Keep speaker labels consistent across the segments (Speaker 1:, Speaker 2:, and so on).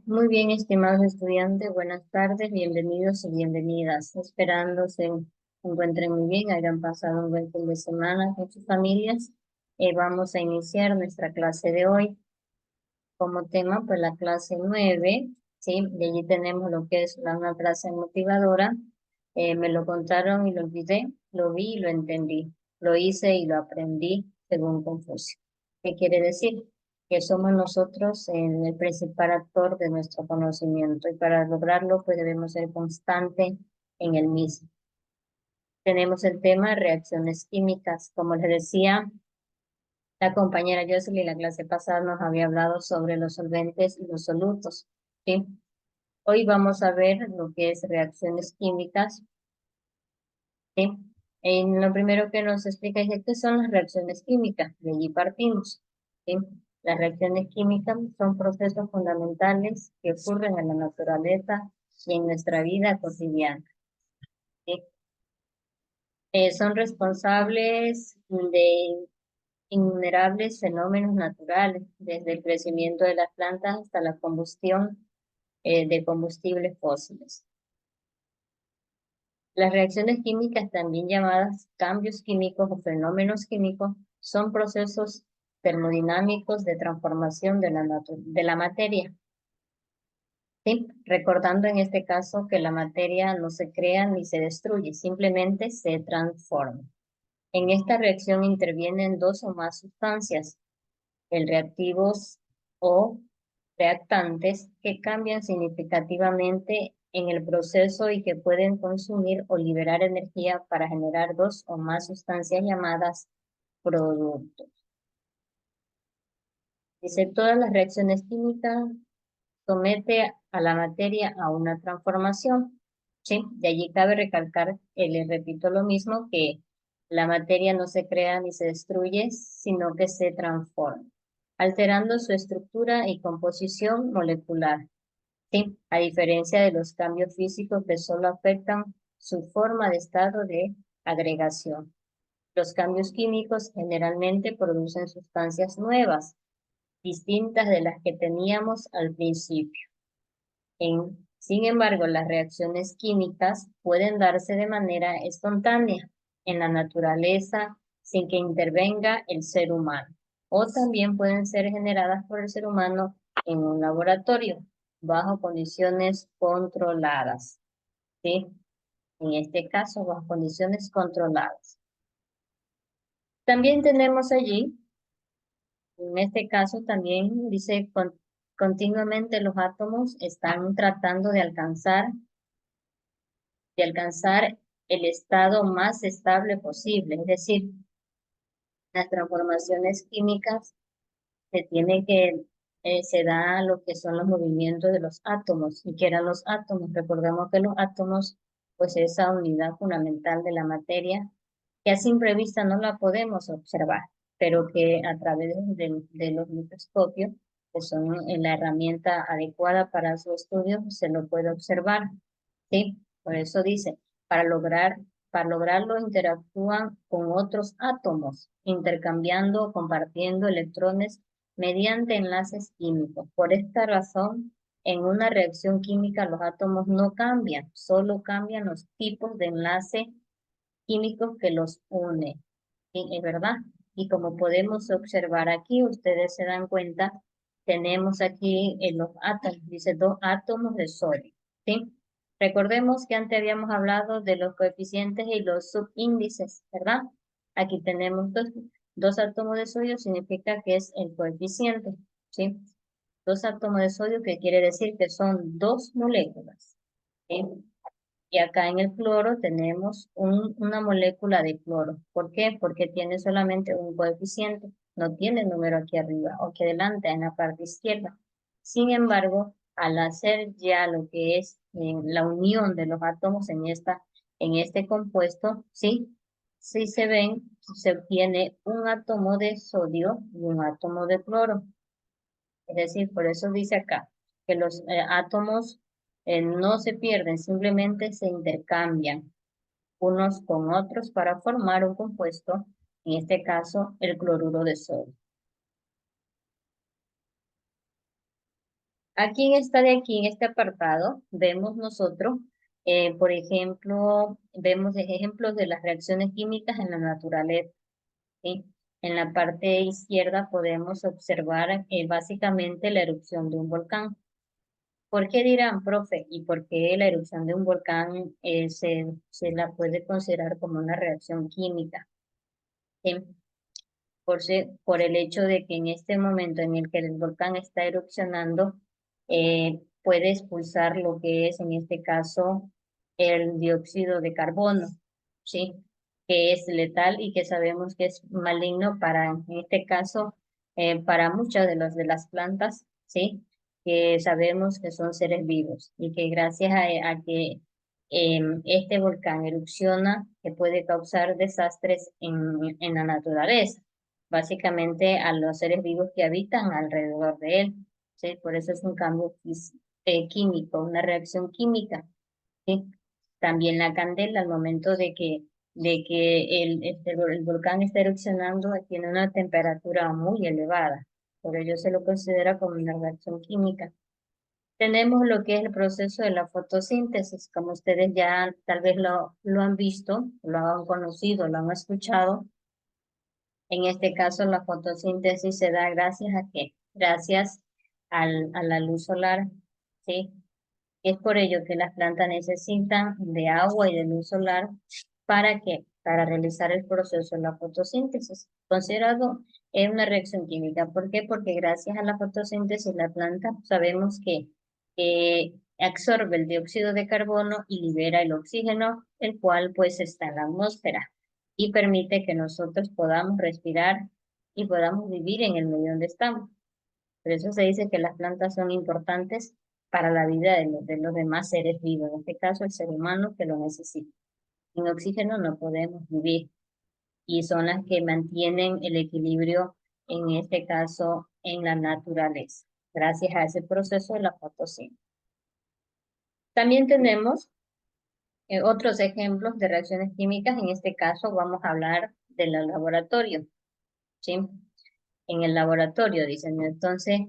Speaker 1: Muy bien, estimados estudiantes, buenas tardes, bienvenidos y bienvenidas. Esperando se encuentren muy bien, hayan pasado un buen fin de semana con sus familias. Vamos a iniciar nuestra clase de hoy como tema, pues la clase 9, ¿sí? Y allí tenemos lo que es una clase motivadora. Me lo contaron y lo olvidé, lo vi y lo entendí, lo hice y lo aprendí según Confucio. ¿Qué quiere decir? Que somos nosotros el principal actor de nuestro conocimiento y para lograrlo pues debemos ser constantes en el mismo. Tenemos el tema de reacciones químicas. Como les decía, la compañera Jocelyn la clase pasada nos había hablado sobre los solventes y los solutos, ¿sí? Hoy vamos a ver lo que es reacciones químicas, ¿sí? En lo primero que nos explica es qué son las reacciones químicas, de allí partimos, ¿sí? Las reacciones químicas son procesos fundamentales que ocurren en la naturaleza y en nuestra vida cotidiana, ¿sí? Son responsables de innumerables fenómenos naturales, desde el crecimiento de las plantas hasta la combustión de combustibles fósiles. Las reacciones químicas, también llamadas cambios químicos o fenómenos químicos, son procesos termodinámicos de transformación de la materia. ¿Sí? Recordando en este caso que la materia no se crea ni se destruye, simplemente se transforma. En esta reacción intervienen dos o más sustancias, el reactivos o reactantes, que cambian significativamente en el proceso y que pueden consumir o liberar energía para generar dos o más sustancias llamadas productos. Dice, todas las reacciones químicas somete a la materia a una transformación, ¿sí? De allí cabe recalcar, les repito lo mismo, que la materia no se crea ni se destruye, sino que se transforma, alterando su estructura y composición molecular, ¿sí? A diferencia de los cambios físicos que solo afectan su forma de estado de agregación. Los cambios químicos generalmente producen sustancias nuevas, distintas de las que teníamos al principio. Sin embargo, las reacciones químicas pueden darse de manera espontánea en la naturaleza sin que intervenga el ser humano, o también pueden ser generadas por el ser humano en un laboratorio bajo condiciones controladas, ¿sí? En este caso, bajo condiciones controladas. También tenemos allí, en este caso también dice, continuamente los átomos están tratando de alcanzar el estado más estable posible. Es decir, las transformaciones químicas se da lo que son los movimientos de los átomos. ¿Y qué eran los átomos? Recordemos que los átomos, pues esa unidad fundamental de la materia, que a simple vista no la podemos observar, pero que a través de los microscopios, que son la herramienta adecuada para su estudio, se lo puede observar. ¿Sí? Por eso dice, para lograrlo interactúan con otros átomos, intercambiando o compartiendo electrones mediante enlaces químicos. Por esta razón, en una reacción química los átomos no cambian, solo cambian los tipos de enlace químicos que los une. ¿Sí? ¿Es verdad? Y como podemos observar aquí, ustedes se dan cuenta, tenemos aquí en los átomos, dice dos átomos de sodio. ¿Sí? Recordemos que antes habíamos hablado de los coeficientes y los subíndices, ¿verdad? Aquí tenemos dos átomos de sodio, significa que es el coeficiente, ¿sí? Dos átomos de sodio, que quiere decir que son dos moléculas, ¿sí? Y acá en el cloro tenemos una molécula de cloro. ¿Por qué? Porque tiene solamente un coeficiente, no tiene número aquí arriba o aquí adelante en la parte izquierda. Sin embargo, al hacer ya lo que es la unión de los átomos en este compuesto, ¿sí? Si se ven, se obtiene un átomo de sodio y un átomo de cloro. Es decir, por eso dice acá que los átomos no se pierden, simplemente se intercambian unos con otros para formar un compuesto, en este caso el cloruro de sodio. Aquí en esta de aquí, en este apartado, vemos nosotros, por ejemplo, vemos ejemplos de las reacciones químicas en la naturaleza, ¿sí? En la parte izquierda podemos observar básicamente la erupción de un volcán. ¿Por qué dirán, profe? ¿Y por qué la erupción de un volcán se la puede considerar como una reacción química? ¿Sí? Por el hecho de que en este momento en el que el volcán está erupcionando, puede expulsar lo que es en este caso el dióxido de carbono, ¿sí? Que es letal y que sabemos que es maligno para, en este caso, para muchas de las plantas, ¿sí? Que sabemos que son seres vivos y que gracias a que este volcán erupciona, que puede causar desastres en la naturaleza básicamente a los seres vivos que habitan alrededor de él, ¿sí? Por eso es un cambio químico, una reacción química, ¿sí? También la candela, al momento de que el volcán está erupcionando, tiene una temperatura muy elevada, por ello se lo considera como una reacción química. Tenemos lo que es el proceso de la fotosíntesis, como ustedes ya tal vez lo han visto, lo han conocido, lo han escuchado. En este caso, la fotosíntesis se da gracias a qué? Gracias a la luz solar, ¿sí? Es por ello que las plantas necesitan de agua y de luz solar. ¿Para qué? Para realizar el proceso de la fotosíntesis, considerado una reacción química. ¿Por qué? Porque gracias a la fotosíntesis la planta sabemos que absorbe el dióxido de carbono y libera el oxígeno, el cual pues está en la atmósfera y permite que nosotros podamos respirar y podamos vivir en el medio donde estamos. Por eso se dice que las plantas son importantes para la vida de los demás seres vivos, en este caso el ser humano que lo necesita. Sin oxígeno no podemos vivir y son las que mantienen el equilibrio, en este caso, en la naturaleza, gracias a ese proceso de la fotosíntesis. También tenemos otros ejemplos de reacciones químicas, en este caso vamos a hablar del laboratorio, ¿sí? En el laboratorio, dicen. Entonces,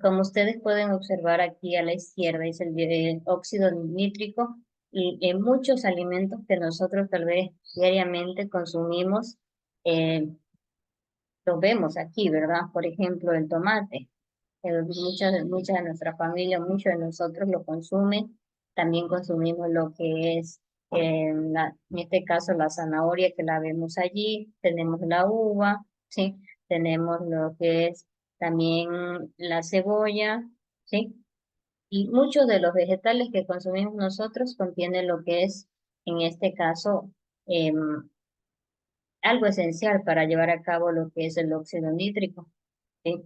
Speaker 1: como ustedes pueden observar aquí a la izquierda, dice el óxido nítrico, y en muchos alimentos que nosotros tal vez diariamente consumimos, eh, los vemos aquí, ¿verdad? Por ejemplo, el tomate. Muchas de nuestra familia, muchos de nosotros lo consumen. También consumimos lo que es, en este caso, la zanahoria que la vemos allí. Tenemos la uva, ¿sí? Tenemos lo que es también la cebolla, ¿sí? Y muchos de los vegetales que consumimos nosotros contienen lo que es, en este caso, algo esencial para llevar a cabo lo que es el óxido nítrico, ¿sí?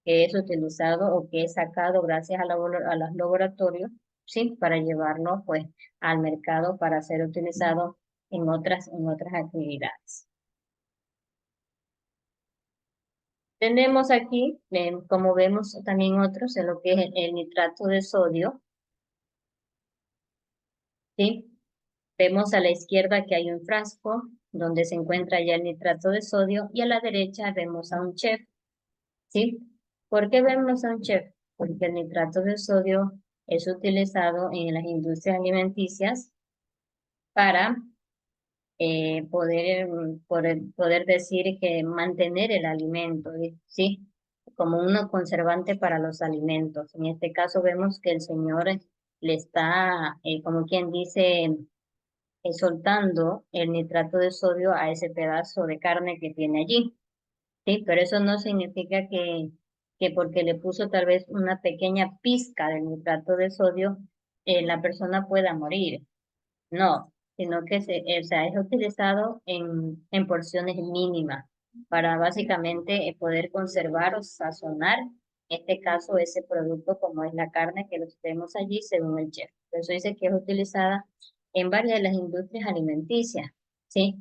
Speaker 1: Que es utilizado o que es sacado gracias a los laboratorios, ¿sí? Para llevarlo pues al mercado para ser utilizado en otras actividades. Tenemos aquí, como vemos también otros, en lo que es el nitrato de sodio, ¿sí? Vemos a la izquierda que hay un frasco donde se encuentra ya el nitrato de sodio y a la derecha vemos a un chef, ¿sí? ¿Por qué vemos a un chef? Porque el nitrato de sodio es utilizado en las industrias alimenticias para poder decir que mantener el alimento, ¿sí? Como un conservante para los alimentos. En este caso vemos que el señor le está, como quien dice, soltando el nitrato de sodio a ese pedazo de carne que tiene allí. Sí, pero eso no significa que porque le puso tal vez una pequeña pizca de nitrato de sodio, la persona pueda morir. No, sino que o sea, es utilizado en porciones mínimas para básicamente poder conservar o sazonar, en este caso, ese producto como es la carne que lo tenemos allí según el chef. Por eso dice que es utilizada en varias de las industrias alimenticias, ¿sí?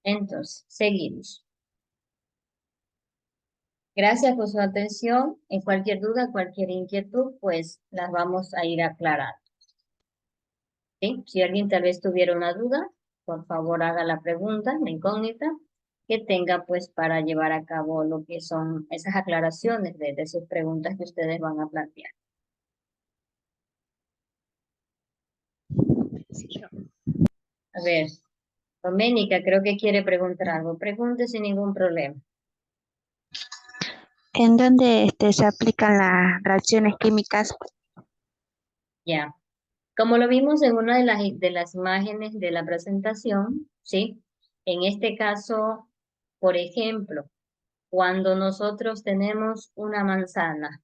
Speaker 1: Entonces, seguimos. Gracias por su atención. En cualquier duda, cualquier inquietud, pues las vamos a ir aclarando. ¿Sí? Si alguien tal vez tuviera una duda, por favor haga la pregunta, la incógnita, que tenga pues para llevar a cabo lo que son esas aclaraciones de sus preguntas que ustedes van a plantear. A ver, Doménica creo que quiere preguntar algo. Pregunte sin ningún problema.
Speaker 2: ¿En dónde se aplican las reacciones químicas?
Speaker 1: Ya. Como lo vimos en una de las imágenes de la presentación, ¿sí? En este caso, por ejemplo, cuando nosotros tenemos una manzana,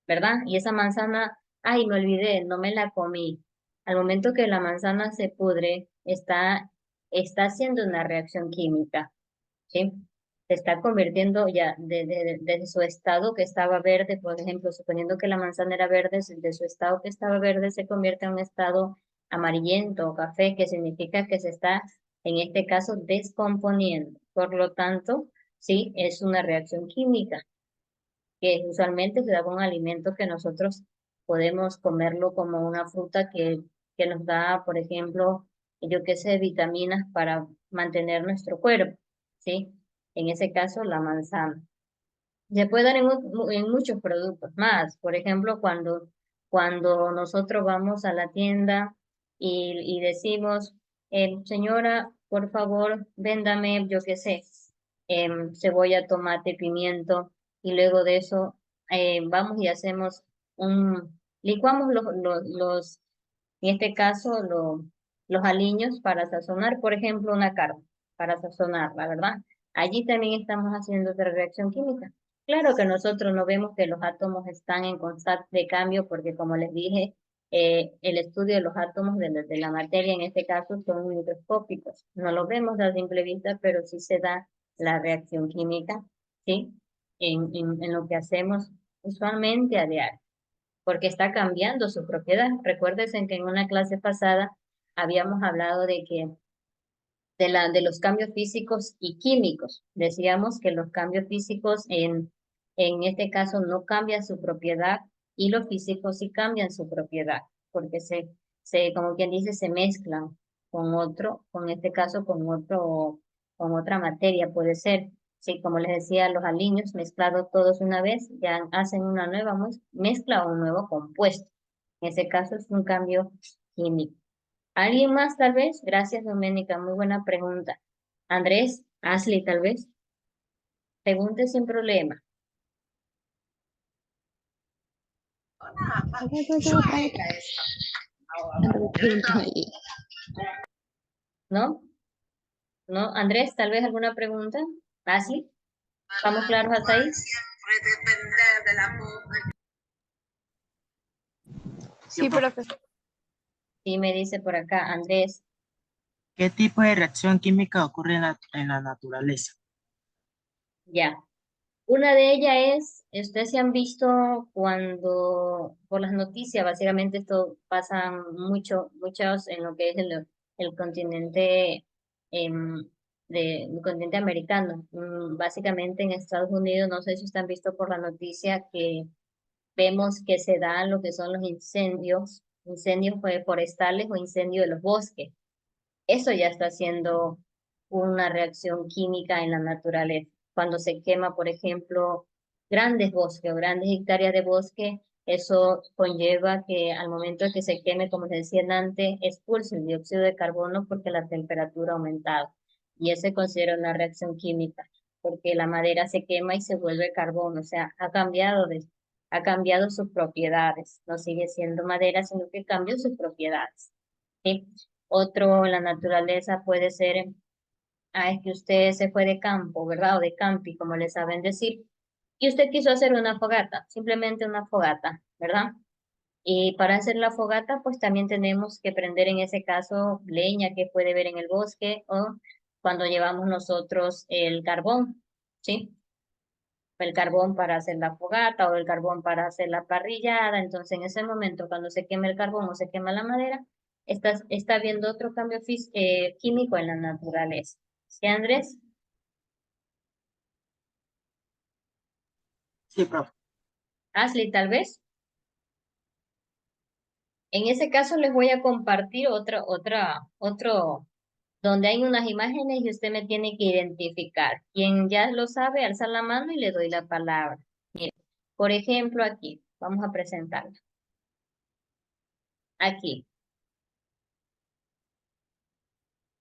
Speaker 1: ¿verdad? Y esa manzana, ay, me olvidé, no me la comí. Al momento que la manzana se pudre, está haciendo una reacción química, ¿sí? Se está convirtiendo ya de su estado que estaba verde, por ejemplo, suponiendo que la manzana era verde, de su estado que estaba verde se convierte en un estado amarillento o café, que significa que se está, en este caso, descomponiendo. Por lo tanto, sí, es una reacción química que usualmente se da con un alimento que nosotros podemos comerlo como una fruta que nos da, por ejemplo, yo qué sé, vitaminas para mantener nuestro cuerpo, ¿sí? En ese caso, la manzana. Se puede dar en muchos productos más. Por ejemplo, cuando nosotros vamos a la tienda y decimos, señora, por favor, véndame, yo qué sé, cebolla, tomate, pimiento, y luego de eso vamos y hacemos licuamos en este caso, los aliños para sazonar, por ejemplo, una carne, para sazonarla, ¿verdad? Allí también estamos haciendo otra reacción química. Claro que nosotros no vemos que los átomos están en constante cambio porque, como les dije, el estudio de los átomos de la materia en este caso son microscópicos. No lo vemos a simple vista, pero sí se da la reacción química, ¿sí? En lo que hacemos usualmente a diario, porque está cambiando su propiedad. Recuérdense que en una clase pasada habíamos hablado de los cambios físicos y químicos. Decíamos que los cambios físicos en este caso no cambian su propiedad y los físicos sí cambian su propiedad, porque como quien dice, se mezclan con este caso, con otra materia, puede ser. Sí, como les decía, los aliños mezclados todos una vez ya hacen una nueva mezcla o un nuevo compuesto. En ese caso es un cambio químico. ¿Alguien más tal vez? Gracias, Doménica. Muy buena pregunta. Andrés, Ashley, tal vez. Pregunte sin problema. ¿No? ¿No? Andrés, tal vez alguna pregunta. Ashley, ¿estamos claros hasta ahí?
Speaker 3: Sí, profesor.
Speaker 1: Sí, me dice por acá, Andrés.
Speaker 4: ¿Qué tipo de reacción química ocurre en la naturaleza?
Speaker 1: Ya. Una de ellas ustedes se han visto cuando, por las noticias, básicamente esto pasa muchos en lo que es el continente, em, el continente americano. Básicamente en Estados Unidos, no sé si ustedes han visto por la noticia que vemos que se dan lo que son los incendios forestales o incendios de los bosques. Eso ya está haciendo una reacción química en la naturaleza. Cuando se quema, por ejemplo, grandes bosques o grandes hectáreas de bosque, eso conlleva que al momento de que se queme, como les decía antes, expulse el dióxido de carbono porque la temperatura ha aumentado. Y eso se considera una reacción química, porque la madera se quema y se vuelve carbón, o sea, ha cambiado sus propiedades. No sigue siendo madera, sino que cambia sus propiedades. ¿Sí? Otro en la naturaleza puede ser, es que usted se fue de campo, ¿verdad? O de campi, como le saben decir, y usted quiso hacer una fogata, simplemente una fogata, ¿verdad? Y para hacer la fogata, pues también tenemos que prender en ese caso leña que puede ver en el bosque o cuando llevamos nosotros el carbón, ¿sí? El carbón para hacer la fogata o el carbón para hacer la parrillada. Entonces, en ese momento, cuando se quema el carbón o se quema la madera, está habiendo otro cambio químico en la naturaleza. ¿Sí, Andrés?
Speaker 4: Sí, profe.
Speaker 1: Ashley, tal vez. En ese caso les voy a compartir otro donde hay unas imágenes y usted me tiene que identificar. Quien ya lo sabe, alza la mano y le doy la palabra. Mire, por ejemplo, aquí, vamos a presentarla. Aquí.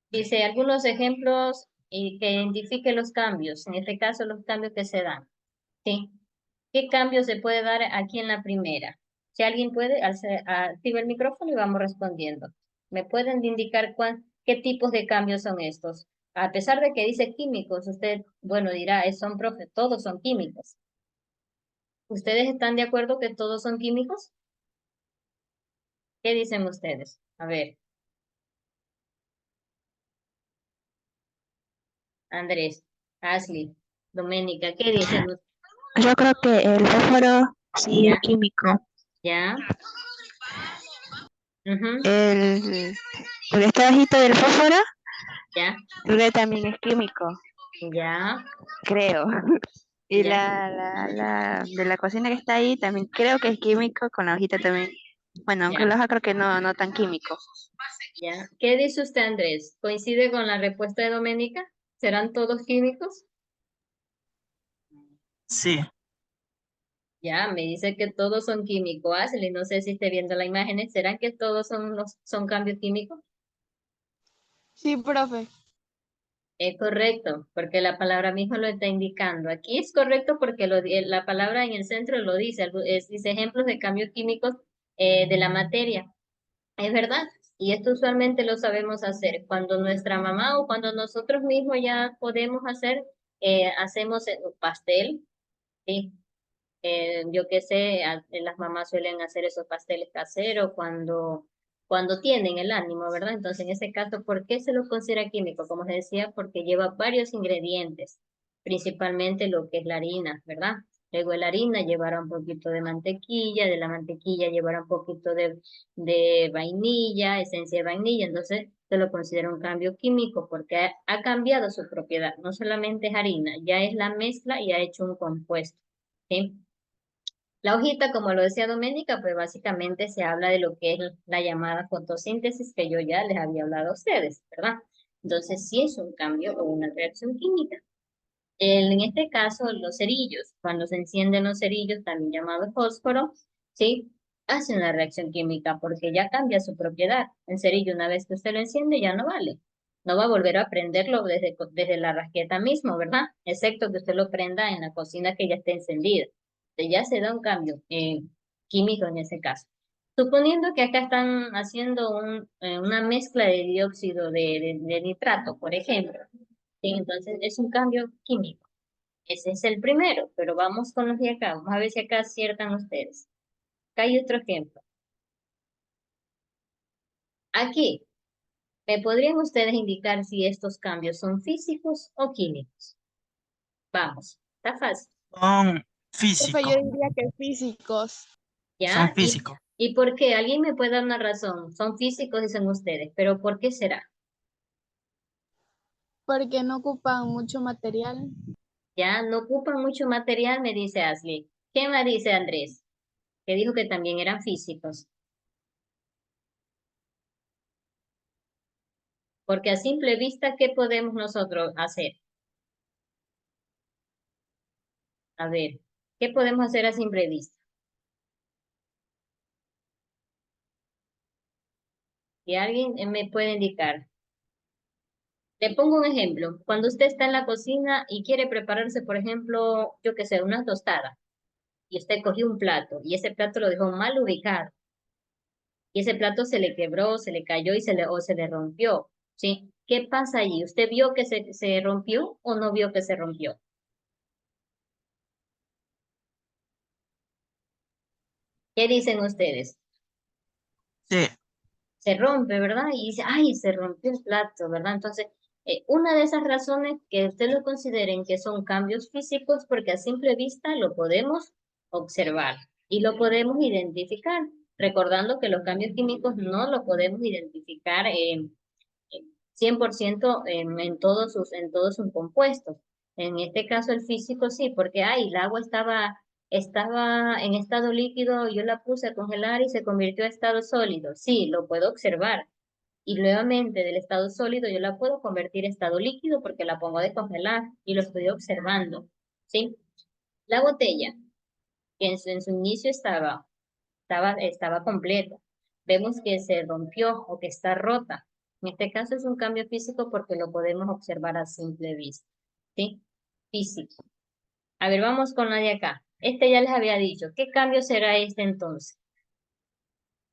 Speaker 1: Dice algunos ejemplos y que identifique los cambios, en este caso los cambios que se dan. ¿Sí? ¿Qué cambio se puede dar aquí en la primera? Si alguien puede, activa el micrófono y vamos respondiendo. ¿Me pueden indicar qué tipos de cambios son estos? A pesar de que dice químicos, usted, bueno, dirá, son profe, todos son químicos. ¿Ustedes están de acuerdo que todos son químicos? ¿Qué dicen ustedes? A ver, Andrés, Ashley, Doménica, ¿qué dicen ustedes?
Speaker 2: Yo creo que el fósforo sí es
Speaker 1: ¿Ya?
Speaker 2: químico.
Speaker 1: ¿Ya? Ujú,
Speaker 2: El que está bajito del fósforo,
Speaker 1: ¿ya?
Speaker 2: creo que también es químico,
Speaker 1: ¿Ya?
Speaker 2: creo. Y
Speaker 1: ¿Ya?
Speaker 2: la de la cocina que está ahí también creo que es químico, con la hojita también. Bueno, aunque
Speaker 1: ¿Ya?
Speaker 2: la hoja creo que no tan químico.
Speaker 1: ¿Ya? ¿Qué dice usted, Andrés? ¿Coincide con la respuesta de Doménica? ¿Serán todos químicos?
Speaker 4: Sí,
Speaker 1: Ya, me dice que todos son químicos. Ashley, no sé si esté viendo la imagen. ¿Serán que todos son cambios químicos?
Speaker 3: Sí, profe.
Speaker 1: Es correcto, porque la palabra misma lo está indicando. Aquí es correcto porque la palabra en el centro lo dice, dice ejemplos de cambios químicos de la materia. Es verdad, y esto usualmente lo sabemos hacer. Cuando nuestra mamá o cuando nosotros mismos ya podemos hacer, hacemos un pastel, ¿sí? Yo qué sé, las mamás suelen hacer esos pasteles caseros cuando tienen el ánimo, ¿verdad? Entonces, en ese caso, ¿por qué se lo considera químico? Como les decía, porque lleva varios ingredientes, principalmente lo que es la harina, ¿verdad? Luego la harina llevará un poquito de mantequilla, de la mantequilla llevará un poquito de vainilla, esencia de vainilla, entonces se lo considera un cambio químico porque ha cambiado su propiedad, no solamente es harina, ya es la mezcla y ha hecho un compuesto, ¿sí? La hojita, como lo decía Doménica, pues básicamente se habla de lo que es la llamada fotosíntesis que yo ya les había hablado a ustedes, ¿verdad? Entonces, sí es un cambio o una reacción química. En este caso, los cerillos, cuando se encienden los cerillos, también llamados fósforo, ¿sí? Hacen una reacción química porque ya cambia su propiedad. El cerillo, una vez que usted lo enciende, ya no vale. No va a volver a prenderlo desde la rasqueta mismo, ¿verdad? Excepto que usted lo prenda en la cocina que ya esté encendida. Ya se da un cambio químico en ese caso. Suponiendo que acá están haciendo una mezcla de dióxido de nitrato, por ejemplo. Sí, entonces es un cambio químico. Ese es el primero, pero vamos con los de acá. Vamos a ver si acá aciertan ustedes. Acá hay otro ejemplo. Aquí, ¿me podrían ustedes indicar si estos cambios son físicos o químicos? Vamos, está fácil.
Speaker 4: son
Speaker 3: Profe,
Speaker 4: físicos,
Speaker 3: yo diría que físicos,
Speaker 4: son
Speaker 1: ¿Ya?
Speaker 4: físicos.
Speaker 1: ¿Y por qué? ¿Alguien me puede dar una razón? Son físicos, dicen ustedes, pero ¿por qué será?
Speaker 3: porque no ocupan mucho material.
Speaker 1: Ya no ocupan mucho material, me dice Ashley. ¿Qué me dice Andrés? Que dijo que también eran físicos. Porque a simple vista, ¿qué podemos nosotros hacer? A ver, ¿qué podemos hacer a simple vista? Si alguien me puede indicar. Le pongo un ejemplo. Cuando usted está en la cocina y quiere prepararse, por ejemplo, yo qué sé, una tostada, y usted cogió un plato y ese plato lo dejó mal ubicado, y ese plato se le quebró, se le cayó o se le rompió, ¿sí? ¿Qué pasa allí? ¿Usted vio que se rompió o no vio que se rompió? ¿Qué dicen ustedes?
Speaker 4: Sí,
Speaker 1: Se rompe, ¿verdad? Y dice, ay, se rompió el plato, ¿verdad? Entonces, una de esas razones que ustedes lo consideren que son cambios físicos, porque a simple vista lo podemos observar y lo podemos identificar, recordando que los cambios químicos no lo podemos identificar 100% en todos sus compuestos. En este caso el físico sí, porque el agua estaba en estado líquido, yo la puse a congelar y se convirtió a estado sólido. Sí, lo puedo observar, Y nuevamente del estado sólido yo la puedo convertir en estado líquido porque la pongo a descongelar y lo estoy observando, ¿sí? La botella, que en su inicio estaba completa. Vemos que se rompió o que está rota. En este caso es un cambio físico porque lo podemos observar a simple vista, ¿sí? Físico. A ver, vamos con la de acá. Este ya les había dicho. ¿Qué cambio será este entonces?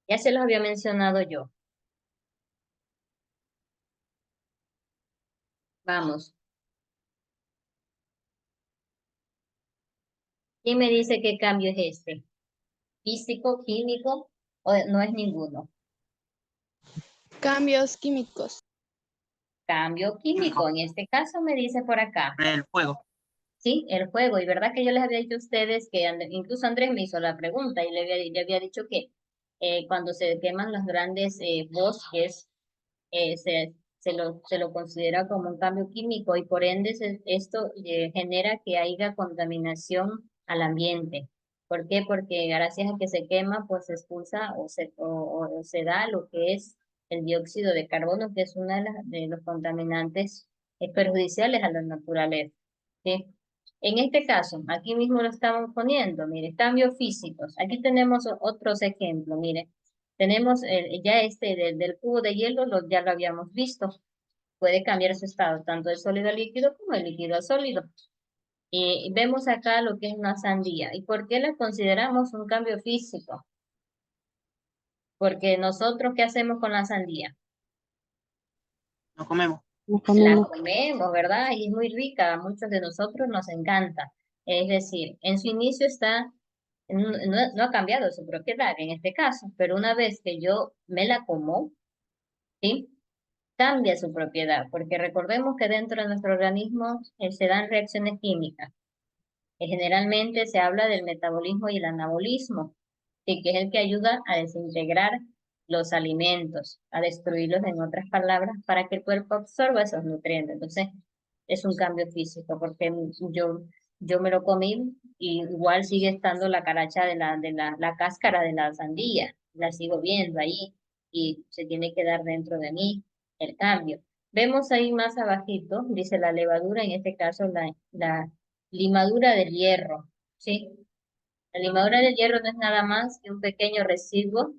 Speaker 1: Ya se los había mencionado yo. Vamos. ¿Quién me dice qué cambio es este? ¿Físico, químico o no es ninguno?
Speaker 3: Cambios químicos.
Speaker 1: Cambio químico. En este caso me dice por acá.
Speaker 4: El fuego.
Speaker 1: Sí, el juego. Y verdad que yo les había dicho a ustedes que incluso Andrés me hizo la pregunta y le había dicho que cuando se queman los grandes bosques, se lo considera como un cambio químico y por ende esto genera que haya contaminación al ambiente. ¿Por qué? Porque gracias a que se quema, pues se expulsa o se da lo que es el dióxido de carbono, que es uno de los contaminantes perjudiciales a la naturaleza. ¿Sí? En este caso, aquí mismo lo estamos poniendo, mire, cambios físicos. Aquí tenemos otros ejemplos, mire. Tenemos ya del cubo de hielo, ya lo habíamos visto. Puede cambiar su estado, tanto de sólido a líquido como de líquido a sólido. Y vemos acá lo que es una sandía. ¿Y por qué la consideramos un cambio físico? Porque nosotros, ¿qué hacemos con la sandía?
Speaker 4: No comemos.
Speaker 1: La comemos, ¿verdad? Y es muy rica, a muchos de nosotros nos encanta. Es decir, en su inicio no ha cambiado su propiedad en este caso, pero una vez que yo me la como, ¿sí? Cambia su propiedad, porque recordemos que dentro de nuestro organismo se dan reacciones químicas. Generalmente se habla del metabolismo y el anabolismo, ¿sí? Que es el que ayuda a desintegrar los alimentos, a destruirlos en otras palabras, para que el cuerpo absorba esos nutrientes. Entonces, es un cambio físico, porque yo me lo comí y igual sigue estando la caracha la cáscara de la sandía, la sigo viendo ahí y se tiene que dar dentro de mí el cambio. Vemos ahí más abajito, dice la levadura, en este caso la limadura del hierro, ¿sí? La limadura del hierro no es nada más que un pequeño residuo,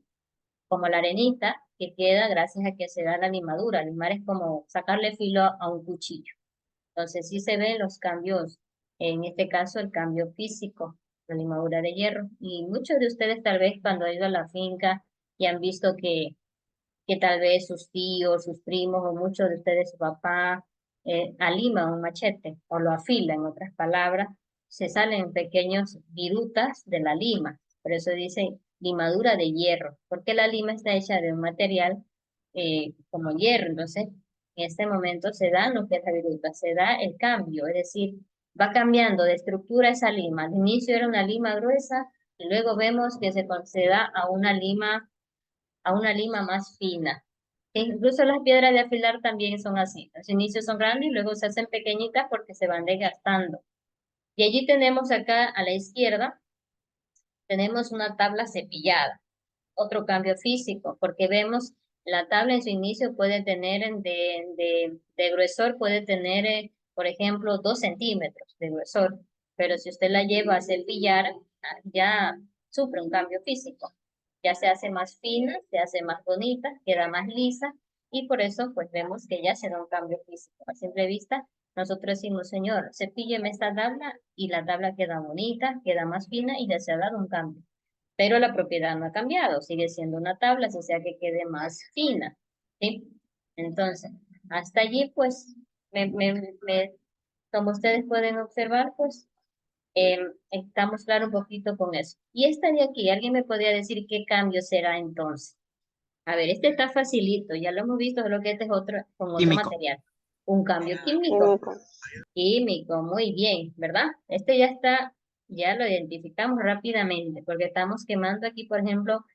Speaker 1: como la arenita, que queda gracias a que se da la limadura. Limar es como sacarle filo a un cuchillo. Entonces sí se ven los cambios, en este caso el cambio físico, la limadura de hierro. Y muchos de ustedes tal vez cuando han ido a la finca y han visto que tal vez sus tíos, sus primos o muchos de ustedes, su papá, alima un machete o lo afila, en otras palabras, se salen pequeños virutas de la lima. Por eso dice limadura de hierro, porque la lima está hecha de un material como hierro. Entonces, en este momento se da lo que es la viruta, se da el cambio, es decir, va cambiando de estructura esa lima. Al inicio era una lima gruesa y luego vemos que se da a una lima más fina. E incluso las piedras de afilar también son así. Los inicios son grandes y luego se hacen pequeñitas porque se van desgastando. Y allí tenemos acá a la izquierda, tenemos una tabla cepillada, otro cambio físico, porque vemos la tabla en su inicio puede tener de gruesor, puede tener, por ejemplo, 2 centímetros de gruesor, pero si usted la lleva a cepillar, ya sufre un cambio físico. Ya se hace más fina, se hace más bonita, queda más lisa, y por eso pues vemos que ya se da un cambio físico. A simple vista, nosotros decimos, señor, cepílleme esta tabla, y la tabla queda bonita, queda más fina, y ya se ha dado un cambio, pero la propiedad no ha cambiado, sigue siendo una tabla, o sea que quede más fina, ¿sí? Entonces, hasta allí, pues, como ustedes pueden observar, pues, estamos claros un poquito con eso. Y esta de aquí, ¿alguien me podría decir qué cambio será entonces? A ver, este está facilito, ya lo hemos visto, solo que este es otro, con otro
Speaker 4: Químico.
Speaker 1: material. Un cambio químico. Químico, muy bien, ¿verdad? Este ya lo identificamos rápidamente, porque estamos quemando aquí, por ejemplo,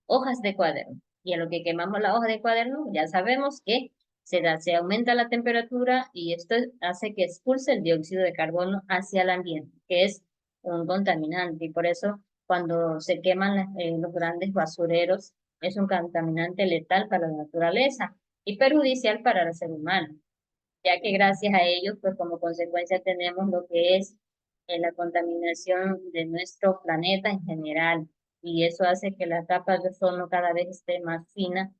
Speaker 1: hojas de cuaderno. Y a lo que quemamos la hoja de cuaderno, ya sabemos que se aumenta la temperatura y esto hace que expulse el dióxido de carbono hacia el ambiente, que es un contaminante. Y por eso, cuando se queman los grandes basureros, es un contaminante letal para la naturaleza. y perjudicial para el ser humano, ya que gracias a ellos, pues como consecuencia tenemos lo que es la contaminación de nuestro planeta en general, y eso hace que la capa de ozono cada vez esté más fina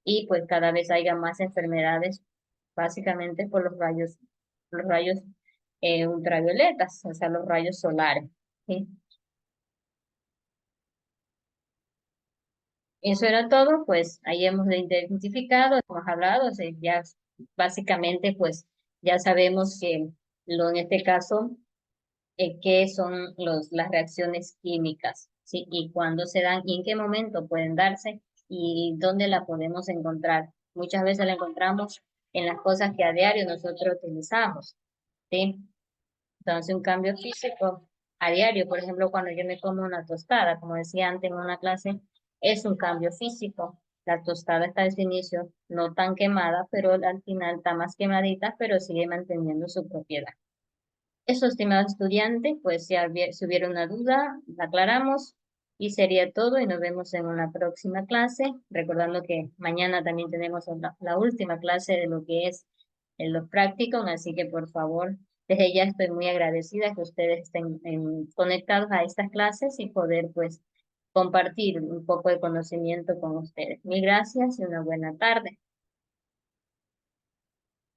Speaker 1: y pues cada vez haya más enfermedades, básicamente por los rayos ultravioletas, o sea, los rayos solares. ¿Sí? Eso era todo, pues ahí hemos identificado, hemos hablado, o sea, ya básicamente pues ya sabemos que en este caso, qué son las reacciones químicas, ¿sí? Y cuándo se dan y en qué momento pueden darse y dónde la podemos encontrar. Muchas veces la encontramos en las cosas que a diario nosotros utilizamos, ¿sí? Entonces, un cambio físico a diario, por ejemplo, cuando yo me como una tostada, como decía antes en una clase, es un cambio físico. La tostada está desde el inicio no tan quemada, pero al final está más quemadita, pero sigue manteniendo su propiedad. Eso, estimado estudiante, pues si hubiera una duda, la aclaramos y sería todo y nos vemos en una próxima clase, recordando que mañana también tenemos la última clase de lo que es los practicum, así que por favor, desde ya estoy muy agradecida que ustedes estén conectados a estas clases y poder pues compartir un poco de conocimiento con ustedes. Mil gracias y una buena tarde.